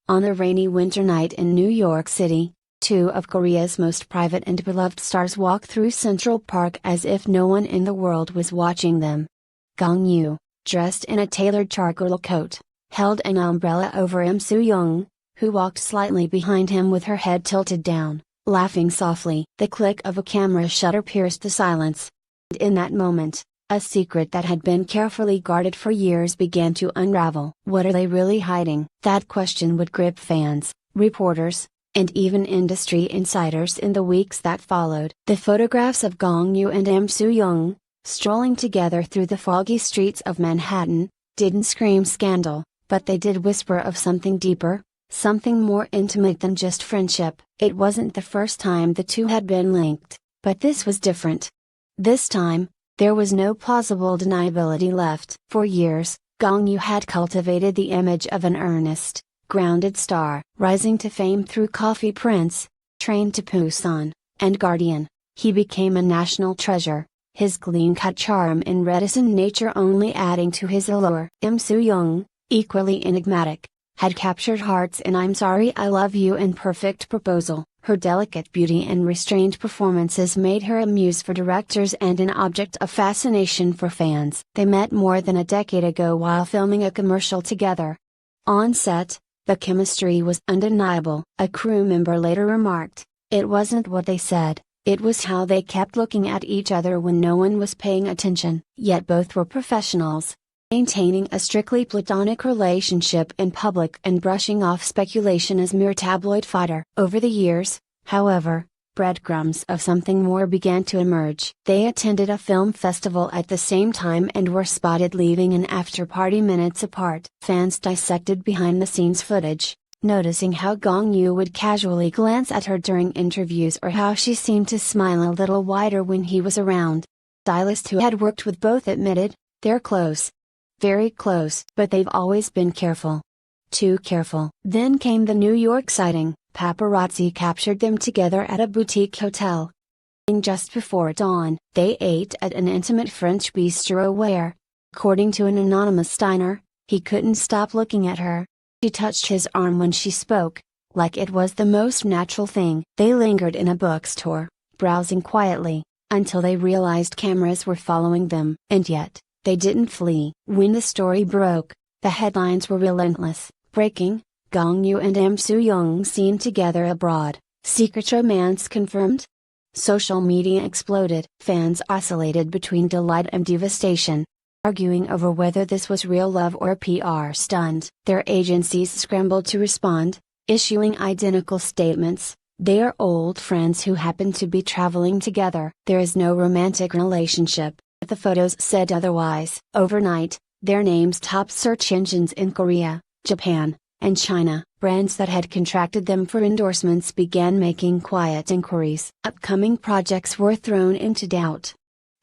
On a rainy winter night in New York City, two of Korea's most private and beloved stars walked through Central Park as if no one in the world was watching them. Gong Yoo, dressed in a tailored charcoal coat, held an umbrella over Soo Jung, who walked slightly behind him with her head tilted down, laughing softly. The click of a camera shutter pierced the silence. And in that moment, a secret that had been carefully guarded for years began to unravel. What are they really hiding? That question would grip fans, reporters, and even industry insiders in the weeks that followed. The photographs of Gong Yoo and Soo Jung, strolling together through the foggy streets of Manhattan, didn't scream scandal, but they did whisper of something deeper, something more intimate than just friendship. It wasn't the first time the two had been linked, but this was different. This time, there was no plausible deniability left. For years, Gong Yoo had cultivated the image of an earnest, grounded star. Rising to fame through Coffee Prince, Train to Busan, and Guardian, he became a national treasure, his clean-cut charm and reticent nature only adding to his allure. Soo Jung, equally enigmatic, had captured hearts in I'm Sorry I Love You and Perfect Proposal. Her delicate beauty and restrained performances made her a muse for directors and an object of fascination for fans. They met more than a decade ago while filming a commercial together. On set, the chemistry was undeniable. A crew member later remarked, "It wasn't what they said, it was how they kept looking at each other when no one was paying attention." Yet both were professionals, maintaining a strictly platonic relationship in public and brushing off speculation as mere tabloid fodder. Over the years, however, breadcrumbs of something more began to emerge. They attended a film festival at the same time and were spotted leaving an after-party minutes apart. Fans dissected behind-the-scenes footage, noticing how Gong Yoo would casually glance at her during interviews or how she seemed to smile a little wider when he was around. Stylists who had worked with both admitted, they're close. Very close. But they've always been careful. Too careful. Then came the New York sighting. Paparazzi captured them together at a boutique hotel. Just before dawn, they ate at an intimate French bistro where, according to an anonymous diner, he couldn't stop looking at her. She touched his arm when she spoke, like it was the most natural thing. They lingered in a bookstore, browsing quietly, until they realized cameras were following them. And yet, they didn't flee. When the story broke, the headlines were relentless. Breaking: Gong Yoo and Soo Jung seen together abroad. Secret romance confirmed? Social media exploded. Fans oscillated between delight and devastation, arguing over whether this was real love or a PR stunt. Their agencies scrambled to respond, issuing identical statements. They are old friends who happen to be traveling together. There is no romantic relationship. The photos said otherwise. Overnight, their names topped search engines in Korea, Japan, and China. Brands that had contracted them for endorsements began making quiet inquiries. Upcoming projects were thrown into doubt.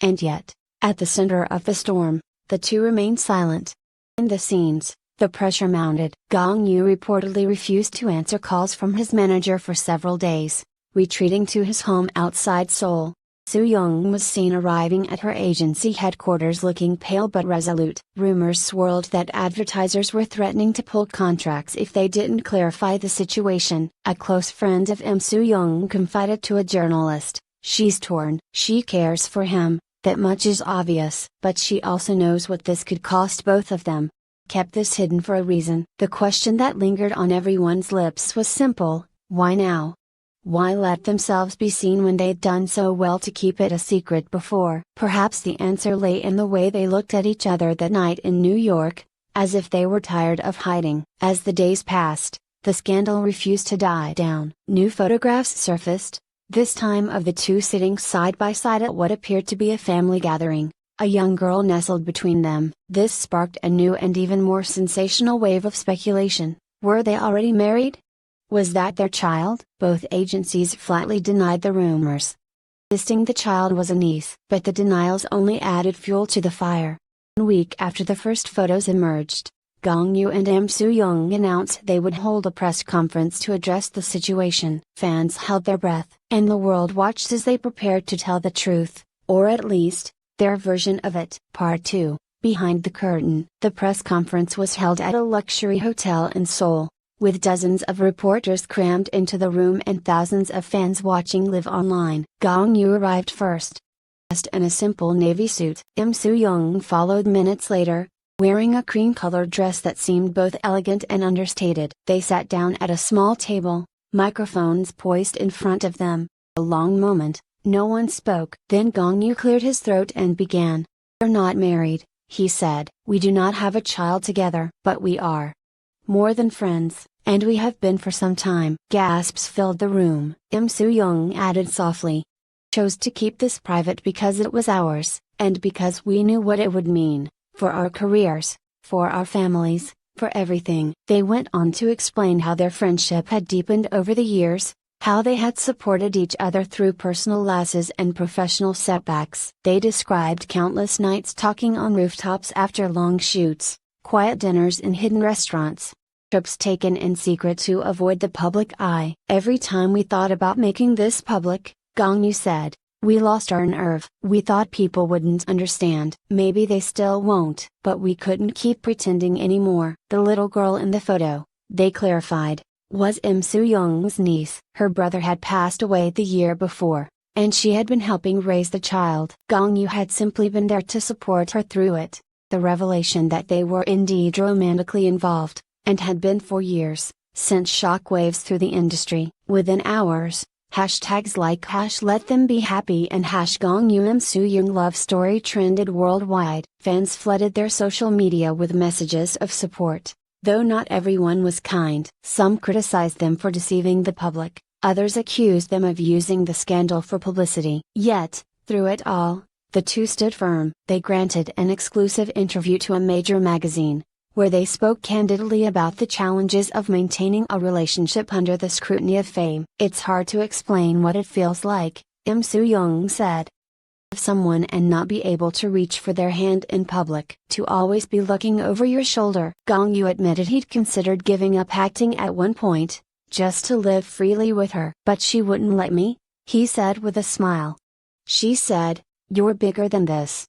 And yet, at the center of the storm, the two remained silent. In the scenes, the pressure mounted. Gong Yoo reportedly refused to answer calls from his manager for several days, retreating to his home outside Seoul. Soo Jung was seen arriving at her agency headquarters looking pale but resolute. Rumors swirled that advertisers were threatening to pull contracts if they didn't clarify the situation. A close friend of Soo Jung confided to a journalist, "She's torn. She cares for him, that much is obvious. But she also knows what this could cost both of them." Kept this hidden for a reason. The question that lingered on everyone's lips was simple: why now? Why let themselves be seen when they'd done so well to keep it a secret before? Perhaps the answer lay in the way they looked at each other that night in New York, as if they were tired of hiding. As the days passed, the scandal refused to die down. New photographs surfaced, this time of the two sitting side by side at what appeared to be a family gathering. A young girl nestled between them. This sparked a new and even more sensational wave of speculation. Were they already married? Was that their child? Both agencies flatly denied the rumors, insisting the child was a niece. But the denials only added fuel to the fire. 1 week after the first photos emerged, Gong Yoo and Soo Jung announced they would hold a press conference to address the situation. Fans held their breath, and the world watched as they prepared to tell the truth, or at least, their version of it. Part 2, Behind the Curtain. The press conference was held at a luxury hotel in Seoul. With dozens of reporters crammed into the room and thousands of fans watching live online, Gong Yoo arrived first. Dressed in a simple navy suit, Soo Jung followed minutes later, wearing a cream-colored dress that seemed both elegant and understated. They sat down at a small table, microphones poised in front of them. A long moment, no one spoke. Then Gong Yoo cleared his throat and began. "We're not married," he said. "We do not have a child together, but we are more than friends, and we have been for some time." Gasps filled the room. Soo Jung added softly. "Chose to keep this private because it was ours, and because we knew what it would mean, for our careers, for our families, for everything." They went on to explain how their friendship had deepened over the years, how they had supported each other through personal losses and professional setbacks. They described countless nights talking on rooftops after long shoots, quiet dinners in hidden restaurants, trips taken in secret to avoid the public eye. "Every time we thought about making this public," Gong Yoo said, "we lost our nerve. We thought people wouldn't understand. Maybe they still won't, but we couldn't keep pretending anymore." The little girl in the photo, they clarified, was Soo Jung's niece. Her brother had passed away the year before, and she had been helping raise the child. Gong Yoo had simply been there to support her through it. The revelation that they were indeed romantically involved, and had been for years, sent shockwaves through the industry. Within hours, hashtags like #LetThemBeHappy and #GongYoo Soo Jung love story trended worldwide. Fans flooded their social media with messages of support, though not everyone was kind. Some criticized them for deceiving the public, others accused them of using the scandal for publicity. Yet, through it all, the two stood firm. They granted an exclusive interview to a major magazine, where they spoke candidly about the challenges of maintaining a relationship under the scrutiny of fame. "It's hard to explain what it feels like," Soo Jung said. "Of someone and not be able to reach for their hand in public. To always be looking over your shoulder." Gong Yoo admitted he'd considered giving up acting at one point, just to live freely with her. "But she wouldn't let me," he said with a smile. "She said, 'You're bigger than this.'"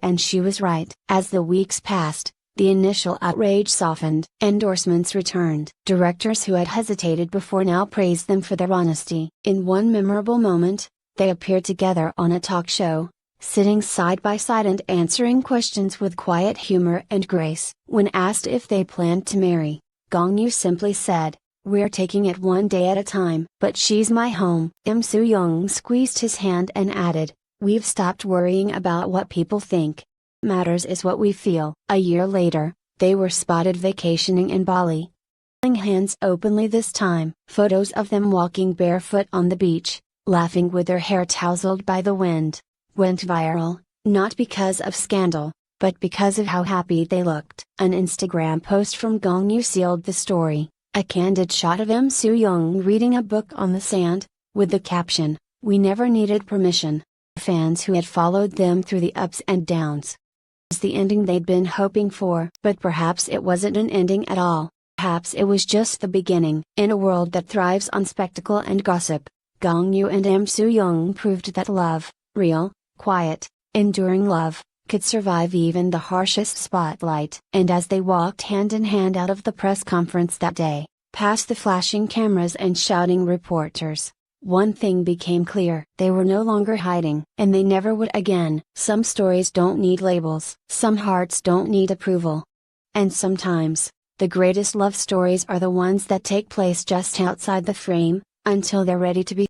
And she was right. As the weeks passed, the initial outrage softened. Endorsements returned. Directors who had hesitated before now praised them for their honesty. In one memorable moment, they appeared together on a talk show, sitting side by side and answering questions with quiet humor and grace. When asked if they planned to marry, Gong Yoo simply said, "We're taking it one day at a time." "But she's my home." Soo Jung squeezed his hand and added, "We've stopped worrying about what people think. Matters is what we feel." A year later, they were spotted vacationing in Bali, holding hands openly this time. Photos of them walking barefoot on the beach, laughing with their hair tousled by the wind, went viral, not because of scandal, but because of how happy they looked. An Instagram post from Gong Yoo sealed the story, a candid shot of Soo Jung reading a book on the sand, with the caption, "We never needed permission." Fans who had followed them through the ups and downs. It was the ending they'd been hoping for. But perhaps it wasn't an ending at all. Perhaps it was just the beginning. In a world that thrives on spectacle and gossip, Gong Yoo and Soo Jung proved that love, real, quiet, enduring love, could survive even the harshest spotlight. And as they walked hand in hand out of the press conference that day, past the flashing cameras and shouting reporters, one thing became clear: they were no longer hiding, and they never would again. Some stories don't need labels. Some hearts don't need approval. And sometimes, the greatest love stories are the ones that take place just outside the frame, until they're ready to be